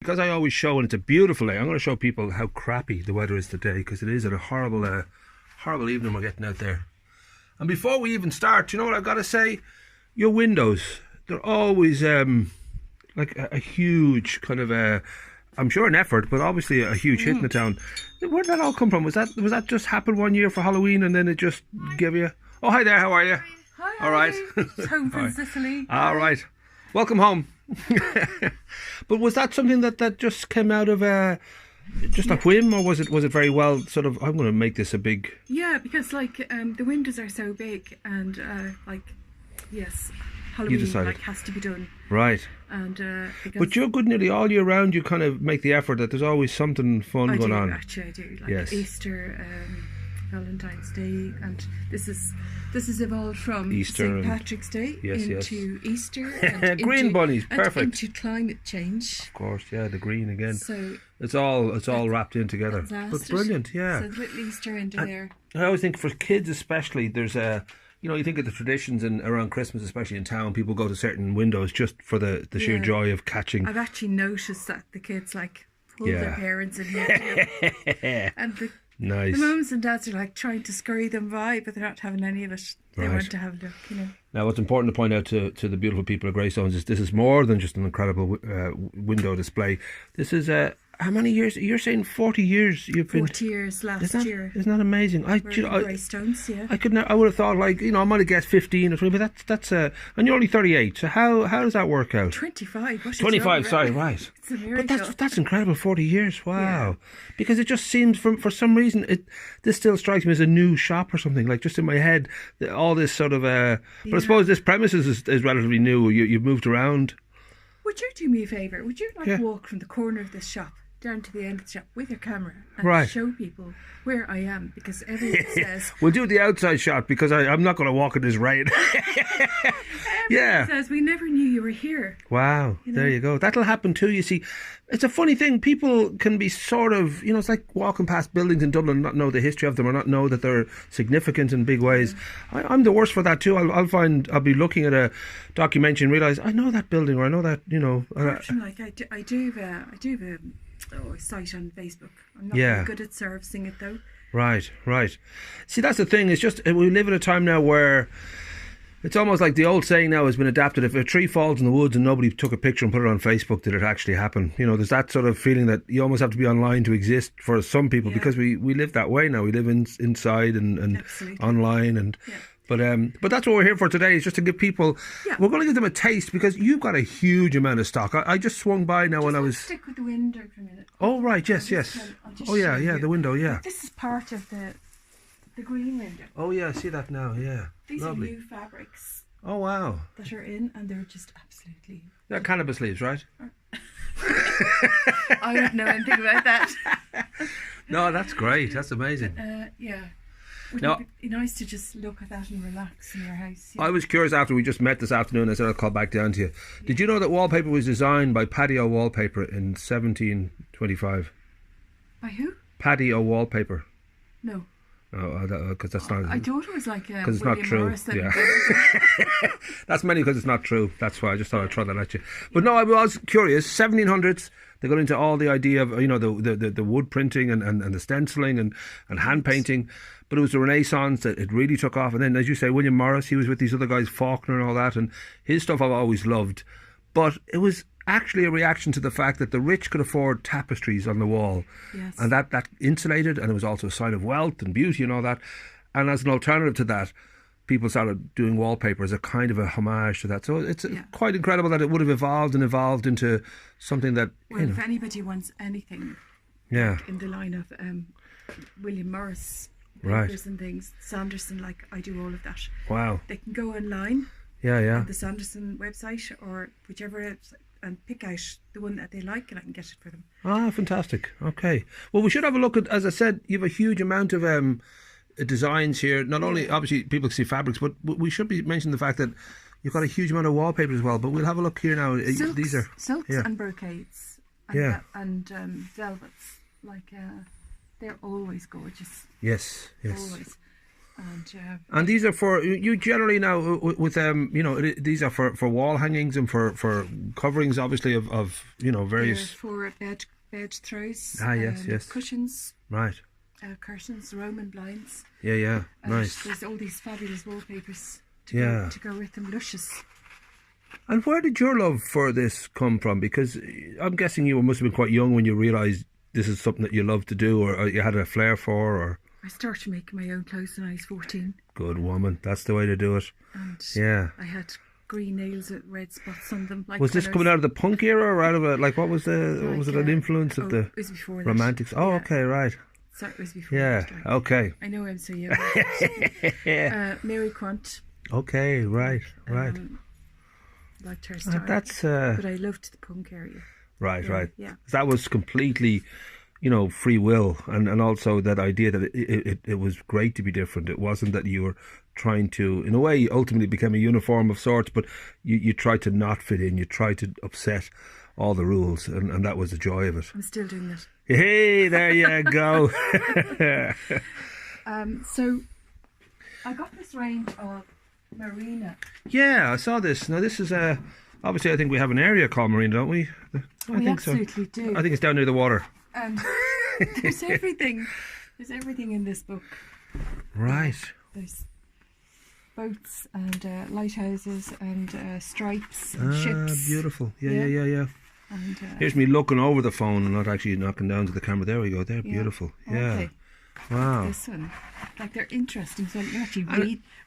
Because I always show, and it's a beautiful day, I'm going to show people how crappy the weather is today, because it is a horrible, horrible evening we're getting out there. And before we even start, you know what I've got to say? Your windows, they're always like a huge kind of I'm sure an effort, but obviously a huge hit in the town. Where did that all come from? Was that just happened one year for Halloween and then it just gave you? Oh, hi there, how are you? Hi. All right. Home from Sicily. All right. Welcome home. But was that something that just came out of just a whim, or was it very well sort of, I'm going to make this a big... Yeah, because like the windows are so big and yes, Halloween like has to be done. Right. And but you're good nearly all year round. You kind of make the effort that there's always something fun going on. Actually, I do. Like Easter, Valentine's Day, and this is evolved from Easter, St. Patrick's Day into Easter, and green bunnies, perfect, and into climate change. Of course, yeah, the green again. So it's all wrapped in together. But brilliant, yeah. So the little Easter into there. I always think for kids, especially, there's you know, you think of the traditions around Christmas, especially in town, people go to certain windows just for the sheer joy of catching. I've actually noticed that the kids like pull their parents in here too. And the mums and dads are like trying to scurry them by, but they're not having any of it. They want to have a look, you know. Now, what's important to point out to the beautiful people of Greystones is this is more than just an incredible window display. This is how many years? You're saying 40 years you've been... 40 years last year. Isn't that amazing? Greystones, yeah. I would have thought, like, you know, I might have guessed 15 or 20, but that's and you're only 38, so how does that work out? 25. 25, sorry, right. It's a miracle. But that's incredible, 40 years, wow. Yeah. Because it just seems, for some reason, this still strikes me as a new shop or something, like just in my head, all this sort of, but I suppose this premises is relatively new, you've moved around. Would you do me a favour? Would you walk from the corner of this shop down to the end of the shop with your camera and show people where I am, because everyone says... We'll do the outside shot, because I'm not going to walk in this rain. Everyone says, we never knew you were here. Wow, you know? There you go. That'll happen too, you see. It's a funny thing. People can be sort of, you know, it's like walking past buildings in Dublin and not know the history of them or not know that they're significant in big ways. I'm the worst for that too. I'll be looking at a documentary and realise, I know that building, or I know that, you know... Like I do have a site on Facebook. I'm not very good at servicing it though. Right. See, that's the thing. It's just, we live at a time now where it's almost like the old saying now has been adapted. If a tree falls in the woods and nobody took a picture and put it on Facebook, did it actually happen? You know, there's that sort of feeling that you almost have to be online to exist for some people, because we live that way now. We live inside and online and... Yeah. But that's what we're here for today, is just to give people... Yeah. We're going to give them a taste, because you've got a huge amount of stock. I just swung by now when I was... stick with the window for a minute. Oh, right, yes. Oh, yeah, the window, yeah. This is part of the green window. Oh, yeah, I see that now, yeah. These are new fabrics. Oh, wow. That are in, and they're just absolutely... They're cannabis leaves, right? I don't know anything about that. No, that's great. That's amazing. Yeah. Wouldn't it be nice to just look at that and relax in your house? Yeah. I was curious after we just met this afternoon. I said I'll call back down to you. Yeah. Did you know that wallpaper was designed by Paddy O'Wallpaper in 1725? By who? Paddy O'Wallpaper. No. Oh, because that's not... I thought it was like because it's not true. Yeah. That's mainly because it's not true. That's why I just thought I'd throw that at you. But no, I was curious. 1700s. They got into all the idea of, you know, the wood printing and the stenciling and hand painting. But it was the Renaissance that it really took off. And then, as you say, William Morris, he was with these other guys, Faulkner and all that. And his stuff I've always loved. But it was actually a reaction to the fact that the rich could afford tapestries on the wall. Yes. And that insulated, and it was also a sign of wealth and beauty and all that. And as an alternative to that, people started doing wallpaper as a kind of a homage to that. So it's quite incredible that it would have evolved into something that... Well, if anybody wants anything in the line of William Morris papers and things, Sanderson, like I do all of that. Wow. They can go online on the Sanderson website or whichever, and pick out the one that they like, and I can get it for them. Ah, fantastic. Okay. Well, we should have a look at, as I said, you have a huge amount of designs here. Not only, obviously, people can see fabrics, but we should be mentioning the fact that you've got a huge amount of wallpaper as well. But we'll have a look here now. These are silks and brocades and velvets. Like they're always gorgeous. Yes. Always. And these are for you generally now with you know, these are for wall hangings and for coverings, obviously of you know, various. For bed throws. Yes. Cushions. Right. Curtains, Roman blinds. Yeah. Nice. There's all these fabulous wallpapers to go with them, luscious. And where did your love for this come from? Because I'm guessing you must have been quite young when you realised this is something that you love to do, or you had a flair for, or. I started making my own clothes when I was 14. Good woman, that's the way to do it. And I had green nails with red spots on them. Was this coming out of the punk era, or out of what was was it an influence of the it was before that. Romantics? Oh, okay, right. So it was before. Yeah, okay. I know I'm so young. Mary Quant. Okay, right. Liked her style. That's. But I loved the punk area. Right. Yeah. That was completely, you know, free will, and also that idea that it was great to be different. It wasn't that you were trying to, in a way, ultimately become a uniform of sorts, but you tried to not fit in. You tried to upset all the rules, and that was the joy of it. I'm still doing that. Hey, there you go. So I got this range of Marina. Yeah, I saw this. Now this is obviously I think we have an area called Marina, don't we? We absolutely do. I think it's down near the water. There's everything. There's everything in this book. Right. There's boats and lighthouses and stripes and ships. Beautiful. Yeah. And, here's me looking over the phone and not actually knocking down to the camera. There we go. They're beautiful. Yeah. Okay. Wow. This one, like they're interesting, so you can actually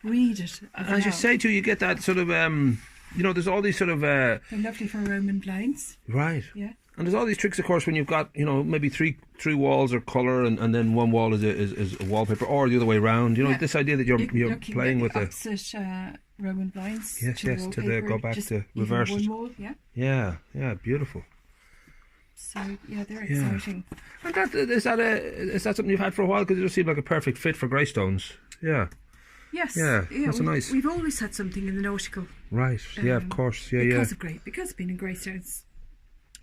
read it. As you say too, you get that sort of you know, there's all these sort of they're lovely for Roman blinds. Right. Yeah. And there's all these tricks, of course, when you've got, you know, maybe three walls are colour and then one wall is a wallpaper, or the other way round. You know, this idea that you're playing with the opposite Roman blinds. Yes, to the go back to reverse. One wall, yeah. Yeah, beautiful. So yeah, they're exciting. And is that something you've had for a while? Because it just seemed like a perfect fit for Greystones. Yeah. Yes. Yeah. That's nice. We've always had something in the nautical. Right. Yeah, of course. Yeah. Because of being in Greystones.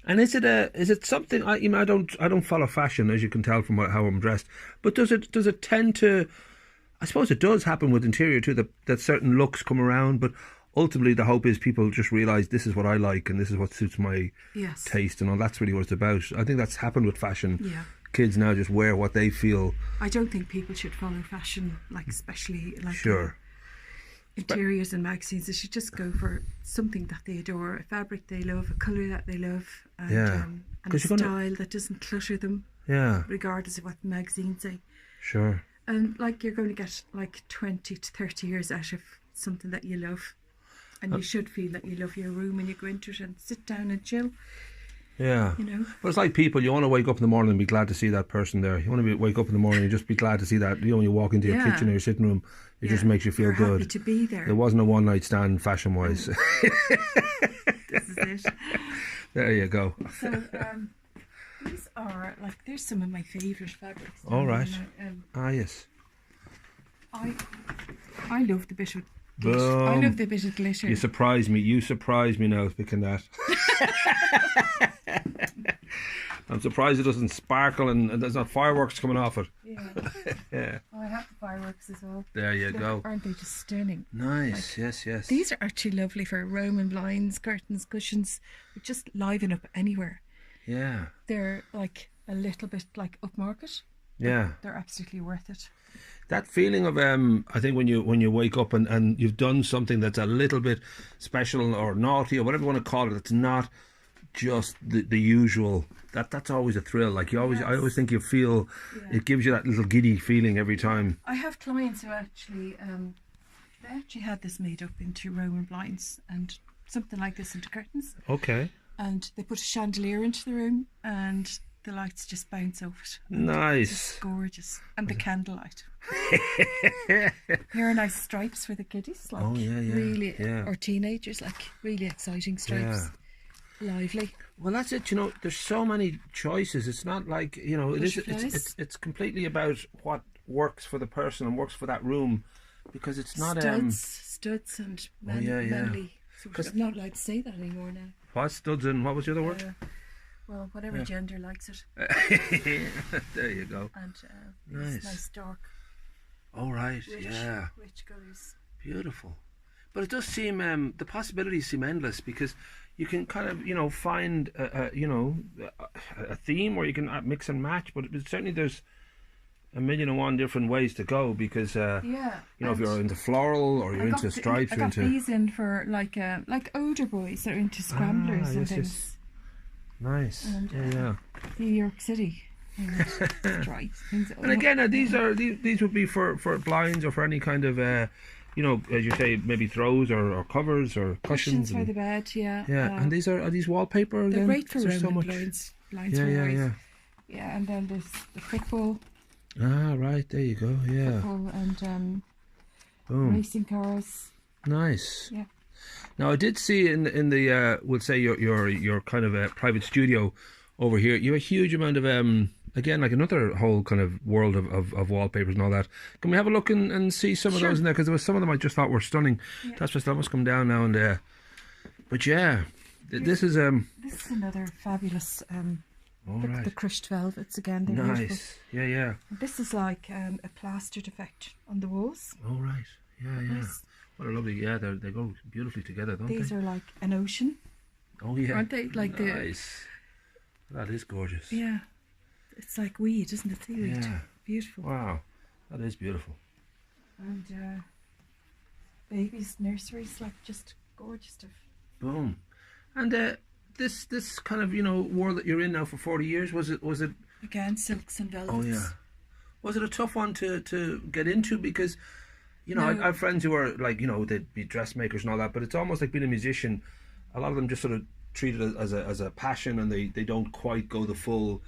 And is it something? I don't follow fashion, as you can tell from how I'm dressed. But does it tend to? I suppose it does happen with interior too. That certain looks come around, but ultimately the hope is people just realise this is what I like and this is what suits my taste and all. That's really what it's about. I think that's happened with fashion. Yeah. Kids now just wear what they feel. I don't think people should follow fashion, especially Sure. Interiors and magazines. They should just go for something that they adore, a fabric they love, a colour that they love, and a style that doesn't clutter them. Yeah. Regardless of what the magazines say. Sure. And you're going to get 20 to 30 years out of something that you love. And you should feel that you love your room when you go into it and sit down and chill. Yeah. You know? But it's like people, you want to wake up in the morning and be glad to see that person there. You want to wake up in the morning and just be glad to see that. You know, when you walk into your kitchen or your sitting room, it just makes you feel good. Happy to be there. It wasn't a one-night stand fashion-wise. This is it. There you go. So, these are, there's some of my favourite fabrics. All right. Yes. I love the bit of glitter. I love the bit of glitter. You surprise me now picking that. I'm surprised it doesn't sparkle and there's not fireworks coming off it. Yeah. Oh, I have the fireworks as well. There you go. Aren't they just stunning? Nice. Yes. These are actually lovely for Roman blinds, curtains, cushions. Just liven up anywhere. Yeah. They're a little bit upmarket. Yeah. They're absolutely worth it. That feeling of I think when you wake up and you've done something that's a little bit special or naughty or whatever you want to call it, it's not just the usual. That's always a thrill. I always think you feel it gives you that little giddy feeling every time. I have clients who actually they actually had this made up into Roman blinds and something like this into curtains. Okay. And they put a chandelier into the room and the lights just bounce off it. Nice. It's gorgeous. And the candlelight. Here are nice stripes for the kiddies. Really, or teenagers, really exciting stripes. Yeah. Lively. Well, that's it. You know, there's so many choices. It's not it's completely about what works for the person and works for that room, because it's not studs and manly. So I'm not allowed to say that anymore now. What studs and what was the other word? Well, whatever gender likes it. There you go. And nice dark. Oh, right. Yeah. Rich colours. Beautiful. But it does seem, the possibilities seem endless, because you can kind of, find, a theme where you can mix and match, but certainly there's a million and one different ways to go, because, if you're into floral, or you're into stripes, I got these in for, like older boys that are into scramblers and things. Nice. And, New York City. Stripes, things. And again, these would be for blinds, or for any kind of, as you say, maybe throws or covers or cushions for the bed. Yeah. And are these wallpaper? They're great for so much blinds. Yeah. And then there's the football. Ah, right. There you go. Yeah. Football and racing cars. Nice. Yeah. Now, I did see in the we'll say your kind of a private studio over here, you have a huge amount of again, like another whole kind of world of wallpapers and all that. Can we have a look and see some of those in there? Because there was some of them I just thought were stunning. Yeah. That's just, that must come down now and there. But yeah, this is another fabulous the crushed velvets again. They're nice. Beautiful. Yeah. This is like a plastered effect on the walls. Oh right. Yeah. Nice. What a lovely. Yeah, they go beautifully together, don't they? These are like an ocean. Oh yeah. Aren't they? Like nice. That is gorgeous. Yeah. It's like weed, isn't it? Seaweed. Yeah. Beautiful. Wow. That is beautiful. And babies' nurseries, like just gorgeous stuff. Boom. And this kind of, world that you're in now for 40 years, was it again, silks and velvets. Oh yeah. Was it a tough one to get into? Because I have friends who are like, they'd be dressmakers and all that, but it's almost like being a musician. A lot of them just sort of treat it as a passion, and they don't quite go the full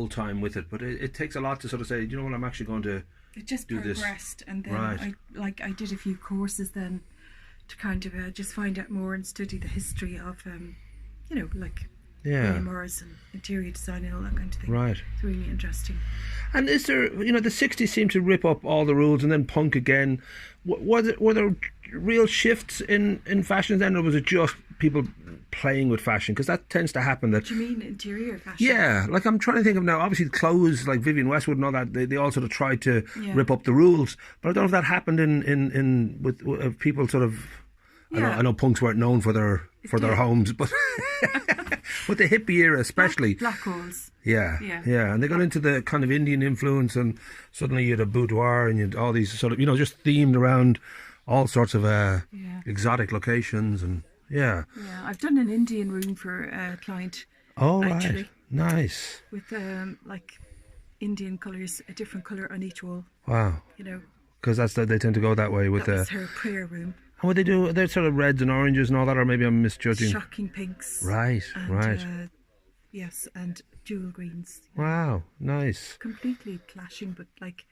time with it. But it takes a lot to sort of say, what, I'm actually going to it just do progressed, this. And then I did a few courses then to kind of just find out more and study the history of William Morris and interior design and all that kind of thing. Right. It's really interesting. And is there, the 60s seem to rip up all the rules, and then punk again. Were there real shifts in fashion then, or was it just people playing with fashion? Because that tends to happen. That, do you mean interior fashion? Yeah, like I'm trying to think of now, obviously clothes like Vivienne Westwood and all that, they all sort of tried to rip up the rules. But I don't know if that happened with people sort of, I know punks weren't known for their homes, but with the hippie era especially. Black holes. Yeah. And they got into the kind of Indian influence, and suddenly you had a boudoir, and you had all these sort of, just themed around all sorts of exotic locations. And yeah, I've done an Indian room for a client. Oh, actually, right. Nice. With like Indian colours, a different colour on each wall. Wow. Because they tend to go that way with that was her prayer room. And what they do, they're sort of reds and oranges and all that, or maybe I'm misjudging. Shocking pinks. Right. Yes, and jewel greens. Wow, nice. Completely clashing, but like.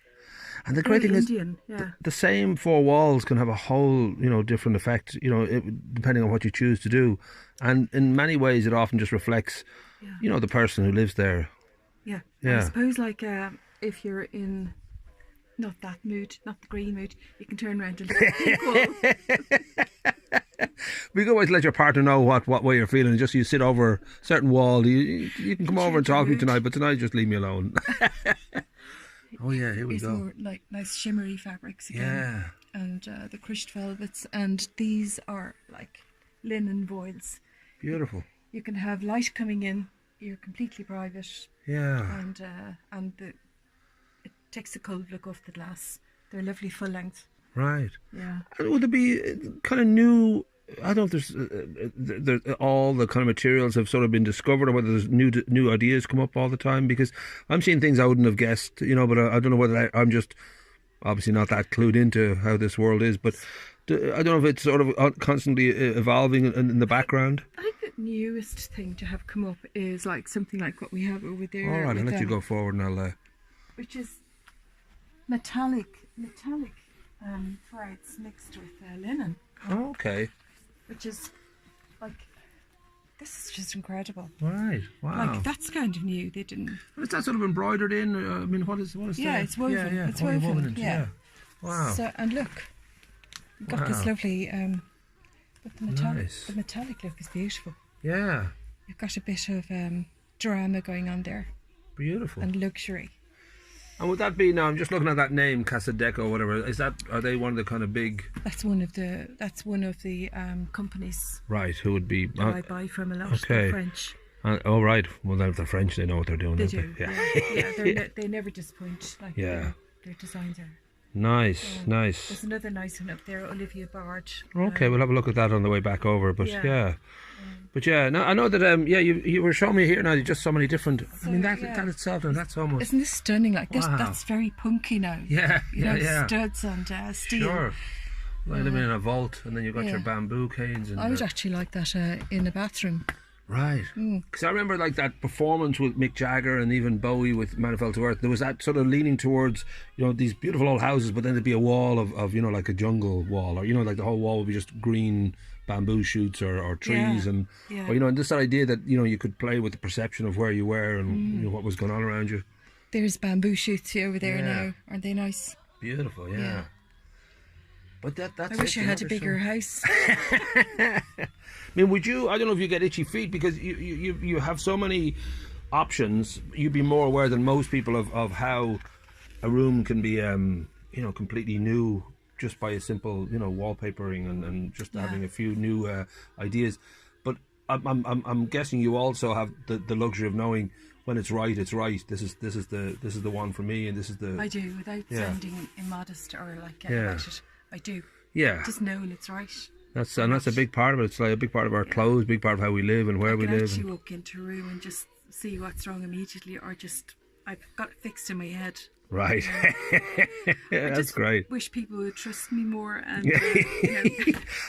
And the great thing Indian, is, the same four walls can have a whole, different effect, depending on what you choose to do. And in many ways, it often just reflects, the person who lives there. Yeah. I suppose, like, if you're in not that mood, not the green mood, you can turn around and look at the wall. We can always let your partner know what way you're feeling. Just you sit over a certain wall. You can come over and talk to me tonight, but tonight just leave me alone. Oh yeah, here we go. More like nice shimmery fabrics again. Yeah. And the crushed velvets, and these are like linen voiles. Beautiful. You can have light coming in. You're completely private. Yeah. And it takes the cold look off the glass. They're lovely full length. Right. Yeah. And would there be kind of new? I don't know if there's all the kind of materials have sort of been discovered, or whether there's new ideas come up all the time. Because I'm seeing things I wouldn't have guessed, but I don't know whether I'm just obviously not that clued into how this world is. But I don't know if it's sort of constantly evolving in the background. I think the newest thing to have come up is like something like what we have over there. All right, I'll let you go forward, and I'll. Which is metallic threads mixed with linen. Oh, okay. Which is like, this is just incredible. Right, wow. Like, that's kind of new. They didn't. Is that sort of embroidered in? I mean, what is that? Yeah, it's woven. Yeah. It's woven. Yeah. Wow. So, and look, you've got this lovely, but the metallic look is beautiful. Yeah. You've got a bit of drama going on there. Beautiful. And luxury. And would that be now? I'm just looking at that name, Casadeco or whatever. Are they one of the kind of big? That's one of the companies. Right. Who would be? I buy from a lot. Okay. French. Oh right. Well, if they're French, they know what they're doing. They do. They? Yeah. They never disappoint. Like their designs are. Nice. There's another nice one up there, Olivia Bard. Okay, we'll have a look at that on the way back over. But no, I know that you were showing me here now just so many different. I mean that itself, and that's almost. Isn't this stunning? Like this, that's very punky now. Yeah. Studs and steel. Sure. Well, living in a vault, and then you've got your bamboo canes. And I would actually like that in a bathroom. Right. Because I remember like that performance with Mick Jagger and even Bowie with Man Who Fell to Earth. There was that sort of leaning towards, these beautiful old houses, but then there'd be a wall of like a jungle wall, or, like the whole wall would be just green bamboo shoots or trees. And this idea that, you could play with the perception of where you were and what was going on around you. There's bamboo shoots over there now. Aren't they nice? Beautiful, yeah. But that's I wish I had a bigger house. I mean, I don't know if you get itchy feet because you have so many options. You'd be more aware than most people of how a room can be, completely new just by a simple, wallpapering and just having a few new ideas. But I'm guessing you also have the luxury of knowing when it's right, it's right. This is the one for me, and this is the. I do, without sounding immodest or like I do. Yeah. Just knowing it's right. That's a big part of it. It's like a big part of our clothes, big part of how we live and where we live. I can actually walk into a room and just see what's wrong immediately, or just I've got it fixed in my head. Right. That's great. Wish people would trust me more. And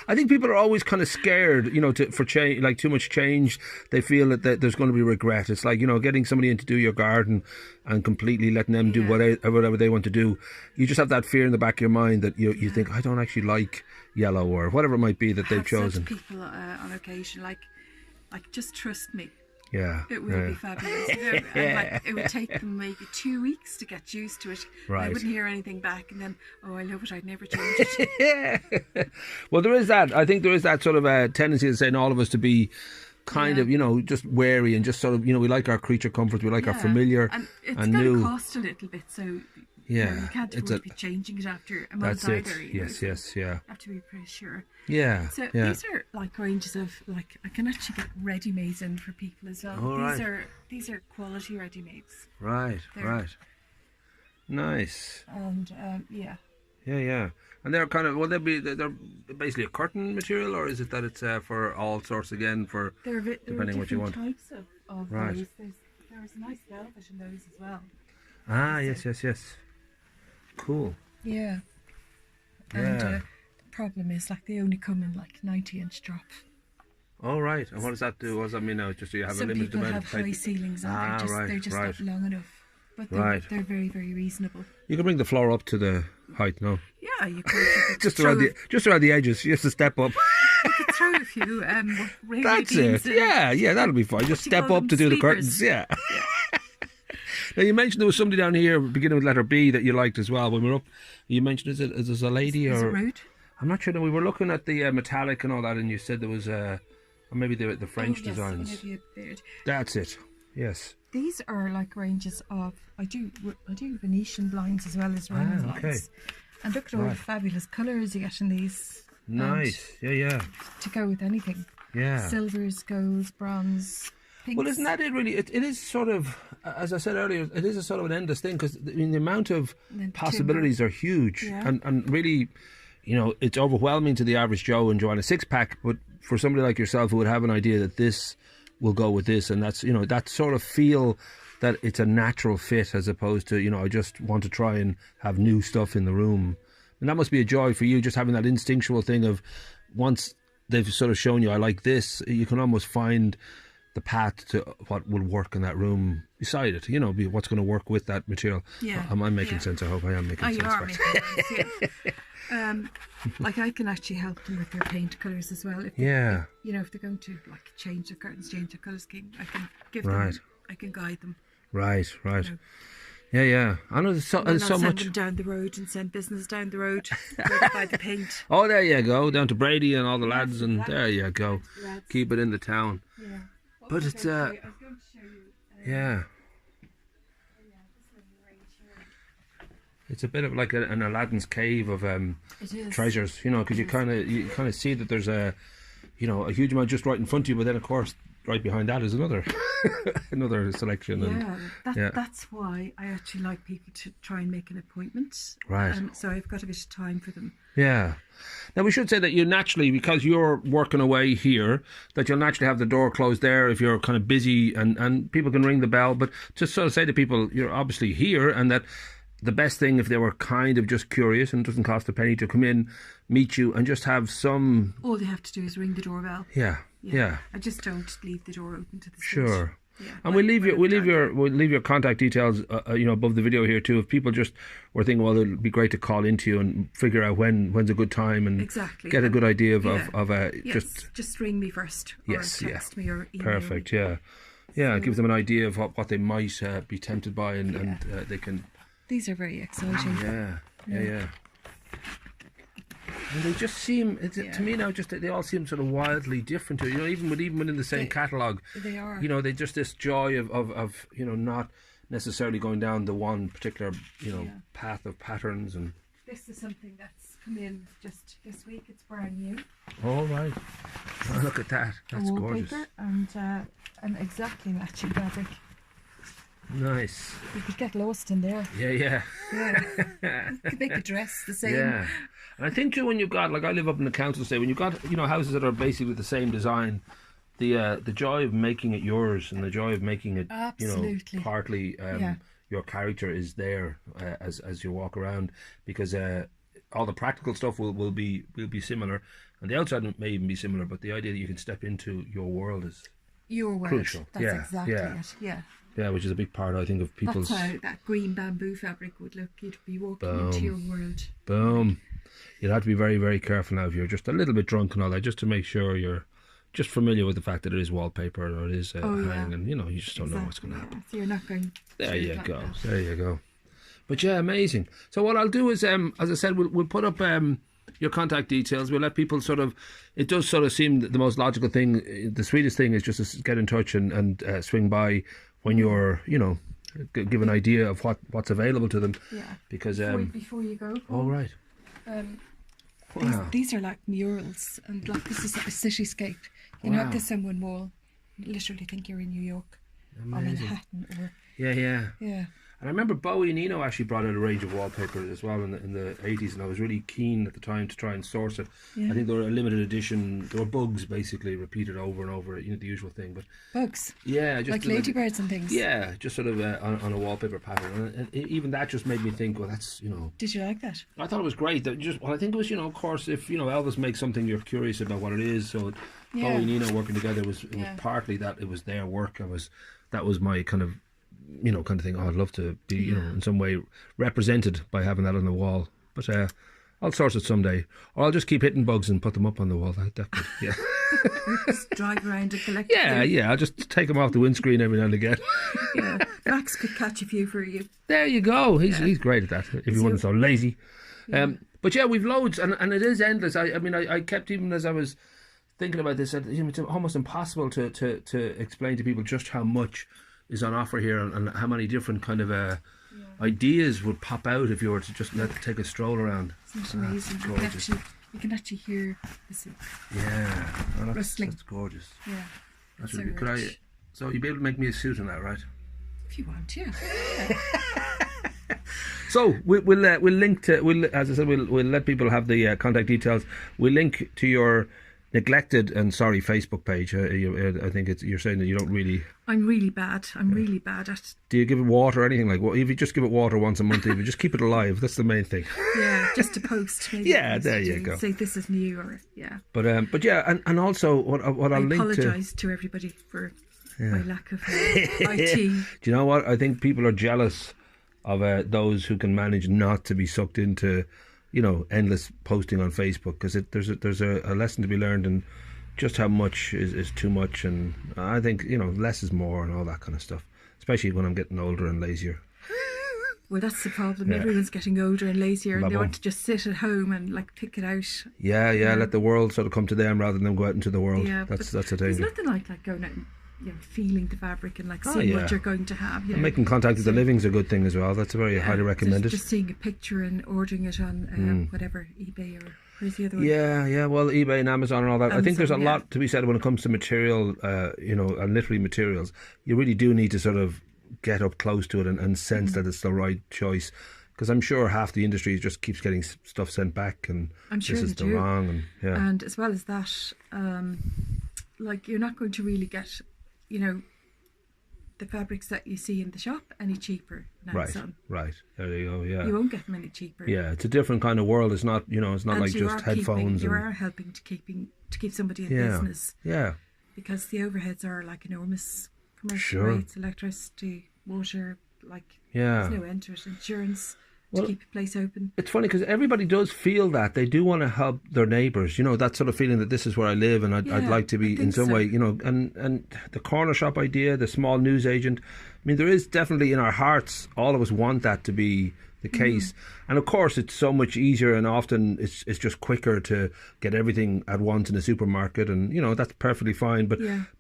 I think people are always kind of scared, for change, like too much change. They feel that there's going to be regret. It's like, getting somebody in to do your garden and completely letting them do whatever they want to do. You just have that fear in the back of your mind that you think, I don't actually like yellow or whatever it might be that they've chosen. People on occasion, like just trust me. Yeah, it would be fabulous. And it would take them maybe 2 weeks to get used to it. Right. I wouldn't hear anything back, and then I love it. I'd never change it. Well, there is that. I think there is that sort of tendency in all of us to be kind of, just wary and just sort of, we like our creature comforts, we like our familiar and it's and going new. to cost a little bit, so. Yeah, you can't afford to be changing it after a month either. That's it. Yes, yeah. You have to be pretty sure. Yeah. So these are like ranges of I can actually get ready-mades in for people as well. These are quality ready-mades. Right. Nice. And Yeah. And they're kind of they're basically a curtain material, or is it that it's for all sorts again for depending on what you want? Types of those. There's a nice velvet in those as well. Ah, yes. Cool. Yeah. And the problem is they only come in 90-inch drop. Oh right. And what does that do? What does that mean now? Just so you have a limited amount of high ceilings and they're just not long enough. But they're very, very reasonable. You can bring the floor up to the height, no? Yeah, you could. just around the edges. You have to step up. You could throw a few That's it. Yeah, that'll be fine. Just step up to do the curtains. Yeah. Now you mentioned there was somebody down here beginning with letter B that you liked as well when we were up. You mentioned is it a lady is or? It Rude? I'm not sure. We were looking at the metallic and all that, and you said there was or maybe the French designs. Olivia Baird. That's it. Yes. These are ranges of I do Venetian blinds as well as round blinds. And look at all the fabulous colours you get in these. Nice. Yeah. To go with anything. Yeah. Silvers, golds, bronze. Pinks. Well, isn't that it really? It is sort of, as I said earlier, it is a sort of an endless thing because the amount of possibilities are huge and really, it's overwhelming to the average Joe enjoying a six-pack, but for somebody like yourself who would have an idea that this will go with this and that's, that sort of feel that it's a natural fit as opposed to, I just want to try and have new stuff in the room. And that must be a joy for you, just having that instinctual thing of once they've sort of shown you, I like this, you can almost find the path to what will work in that room beside it, what's going to work with that material. Yeah. Am I making sense? I hope I am making sense. You are making sense, I can actually help them with their paint colours as well. If they're going to change the curtains, change the colour scheme, I can give them, I can guide them. Right. Yeah. I know there's so much. Send them down the road and send business down the road to buy the paint. Oh, there you go, down to Brady and all the lads, and there you go. Keep it in the town. Yeah. But it's I was going to show you. Yeah. It's a bit of like an Aladdin's cave of treasures, you know, because you kind of see that there's a huge amount just right in front of you, but then of course right behind that is another another selection. That's why I actually like people to try and make an appointment. Right. So I've got a bit of time for them. Yeah. Now we should say that you naturally, because you're working away here, that you'll naturally have the door closed there if you're kind of busy, and people can ring the bell. But just sort of say to people, you're obviously here, and that the best thing, if they were kind of just curious, and it doesn't cost a penny, to come in, meet you, and just have some... All they have to do is ring the doorbell. Yeah. I just don't leave the door open to the street. Sure. Yeah, and we'll leave your contact details, above the video here too. If people just were thinking, well, it'd be great to call into you and figure out when's a good time and get a good idea of just ring me first, or text me or email perfect me. It gives them an idea of what they might be tempted by, and they can. These are very exciting. Yeah. And they just seem, to me now, just they all seem sort of wildly different. You know, even within the same catalogue, they are. You know, they just this joy of not necessarily going down the one particular path of patterns. And this is something that's come in just this week. It's brand new. All right. Oh, look at that. That's gorgeous. And exactly matching fabric. Nice. You could get lost in there. Yeah. You could make a dress the same. Yeah. And I think too, when you've got, like, I live up in the council estate, when you've got, houses that are basically the same design, the joy of making it yours, and the joy of making it, partly your character is there as you walk around, because all the practical stuff will be similar, and the outside may even be similar, but the idea that you can step into your world is crucial. That's exactly it. Yeah, which is a big part, I think, of people's... That's how that green bamboo fabric would look. You'd be walking into your world. Boom. You'll have to be very, very careful now if you're just a little bit drunk and all that, just to make sure you're just familiar with the fact that it is wallpaper or it is hang, and you just don't know what's going to happen. So you're not going... There you go. But yeah, amazing. So what I'll do is, as I said, we'll put up your contact details. We'll let people sort of... It does sort of seem that the most logical thing, the sweetest thing, is just to get in touch and swing by when you're, give an idea of what's available to them. Yeah. Because before you go. All right. These are like murals, and like this is a cityscape. You know, this on one wall. You literally think you're in New York. Amazing. Or Manhattan. Or Yeah. And I remember Bowie and Eno actually brought out a range of wallpaper as well in the 80s, and I was really keen at the time to try and source it. I think they were a limited edition. They were bugs, basically, repeated over and over, the usual thing. But bugs? Yeah, just... Like ladybirds and things? Yeah, just sort of on a wallpaper pattern. And even that just made me think, well, that's, Did you like that? I thought it was great. I think it was, of course, if, Elvis makes something, you're curious about what it is. So Bowie and Eno working together was partly that it was their work. That was my kind of thing. Oh, I'd love to be, in some way represented by having that on the wall. But I'll source it someday. Or I'll just keep hitting bugs and put them up on the wall. That could, yeah. Just drive around and collect them. Yeah. I'll just take them off the windscreen every now and again. Yeah. Max could catch a few for you. There you go. He's great at that, if he wasn't so lazy. Yeah. But yeah, we've loads, and it is endless. I kept, even as I was thinking about this, it's almost impossible to explain to people just how much is on offer here, and how many different kind of ideas would pop out if you were to just take a stroll around. It's amazing. You can actually hear the silk. Yeah, rustling. That's gorgeous. Yeah, that's really good. So you'd be able to make me a suit on that, right? If you want, yeah. So we'll link to, as I said, we'll let people have the contact details. We'll link to your neglected and sorry Facebook page. I think you're saying that you don't really... I'm really bad at... Do you give it water or anything? Like, if you just give it water once a month, if you just keep it alive, that's the main thing. Yeah, just to post. Maybe there you go. Say this is new, or But yeah, and also what I'll link to... I apologise to everybody for my lack of IT. Do you know what? I think people are jealous of those who can manage not to be sucked into endless posting on Facebook, because there's a lesson to be learned in just how much is too much, and I think less is more and all that kind of stuff, especially when I'm getting older and lazier. Well, that's the problem. Everyone's getting older and lazier, and they want to just sit at home and pick it out. Yeah, let the world sort of come to them rather than them go out into the world. Yeah, that's the thing. There's nothing like going out feeling the fabric and like seeing what you're going to have. And making contact with the living's a good thing as well. That's a very highly recommended. Just seeing a picture and ordering it on whatever, eBay or where's the other one? Yeah. Well, eBay and Amazon and all that. Amazon, I think there's a lot to be said when it comes to material, and literally materials. You really do need to sort of get up close to it and sense that it's the right choice. Because I'm sure half the industry just keeps getting stuff sent back, and this is the wrong. And as well as that, like you're not going to really get, the fabrics that you see in the shop any cheaper now. Right. There you go. Yeah. You won't get them any cheaper. Yeah, it's a different kind of world. It's not, it's not like just headphones. You are helping to keep somebody in business. Yeah. Because the overheads are like enormous. Commercial rates, electricity, water, there's no end to it. Insurance. To keep your place open. It's funny because everybody does feel that they do want to help their neighbours. That sort of feeling that this is where I live and I'd like to be in some way. And the corner shop idea, the small news agent. I mean, there is definitely in our hearts. All of us want that to be the case. And of course, it's so much easier and often it's just quicker to get everything at once in a supermarket, and that's perfectly fine.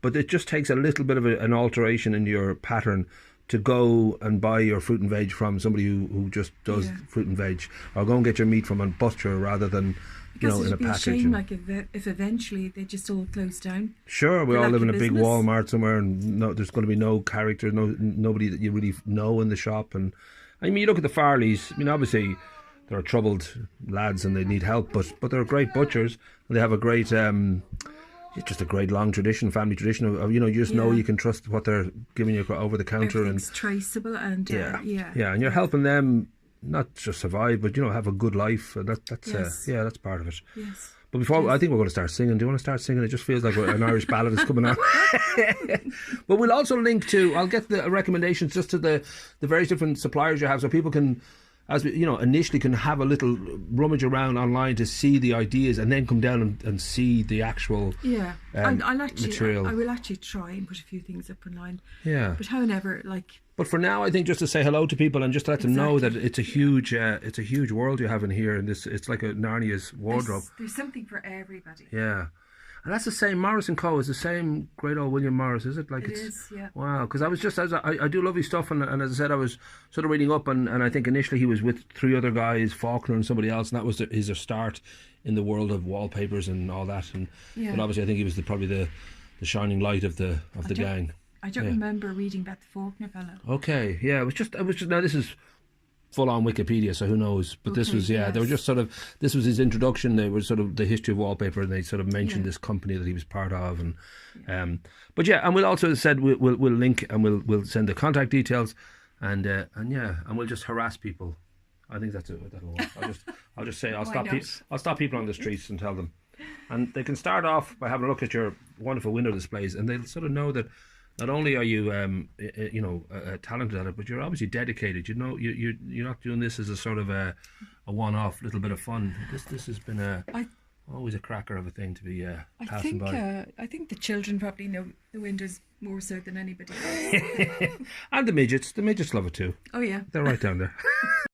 But it just takes a little bit of an alteration in your pattern to go and buy your fruit and veg from somebody who just does fruit and veg, or go and get your meat from a butcher rather than in a package. Shame, if eventually they just all close down. Sure, we all live in a big Walmart somewhere, and there's going to be no character, nobody that you really know in the shop. And I mean, you look at the Farleys. I mean, obviously they're troubled lads and they need help, but they're great butchers and they have a great. It's just a great long tradition, family tradition of you just know you can trust what they're giving you over the counter, and it's traceable, and and you're helping them not just survive, but have a good life. That's part of it. Yes. But before, I think we're going to start singing. Do you want to start singing? It just feels like an Irish ballad is coming on. But we'll also link to. I'll get the recommendations just to the various different suppliers you have, so people can. As we, initially can have a little rummage around online to see the ideas, and then come down and see the actual material. I will actually try and put a few things up online. Yeah. But however, But for now, I think just to say hello to people and just to let them know that it's a huge world you have in here, and it's like a Narnia's wardrobe. There's something for everybody. Yeah. And that's the same. Morris & Co. is the same great old William Morris, is it? It is, yeah. Wow, because I was just, I do lovely stuff, and as I said, I was sort of reading up, and I think initially he was with three other guys, Faulkner and somebody else, and that was his start in the world of wallpapers and all that. But obviously I think he was probably the shining light of the gang. I don't remember reading about the Faulkner fellow. Okay, yeah, it was just now this is full on Wikipedia, so who knows? But this was they were just sort of, this was his introduction. They were sort of the history of wallpaper, and they sort of mentioned this company that he was part of, and and we'll also said we'll link and we'll send the contact details, and we'll just harass people. I think that'll work. I'll just say I'll stop people on the streets and tell them, and they can start off by having a look at your wonderful window displays, and they'll sort of know that. Not only are you, talented at it, but you're obviously dedicated. You're not doing this as a sort of a one-off little bit of fun. This has been always a cracker of a thing to be passing by. I think the children probably know the windows more so than anybody else. And the midgets. The midgets love it too. Oh yeah, they're right down there.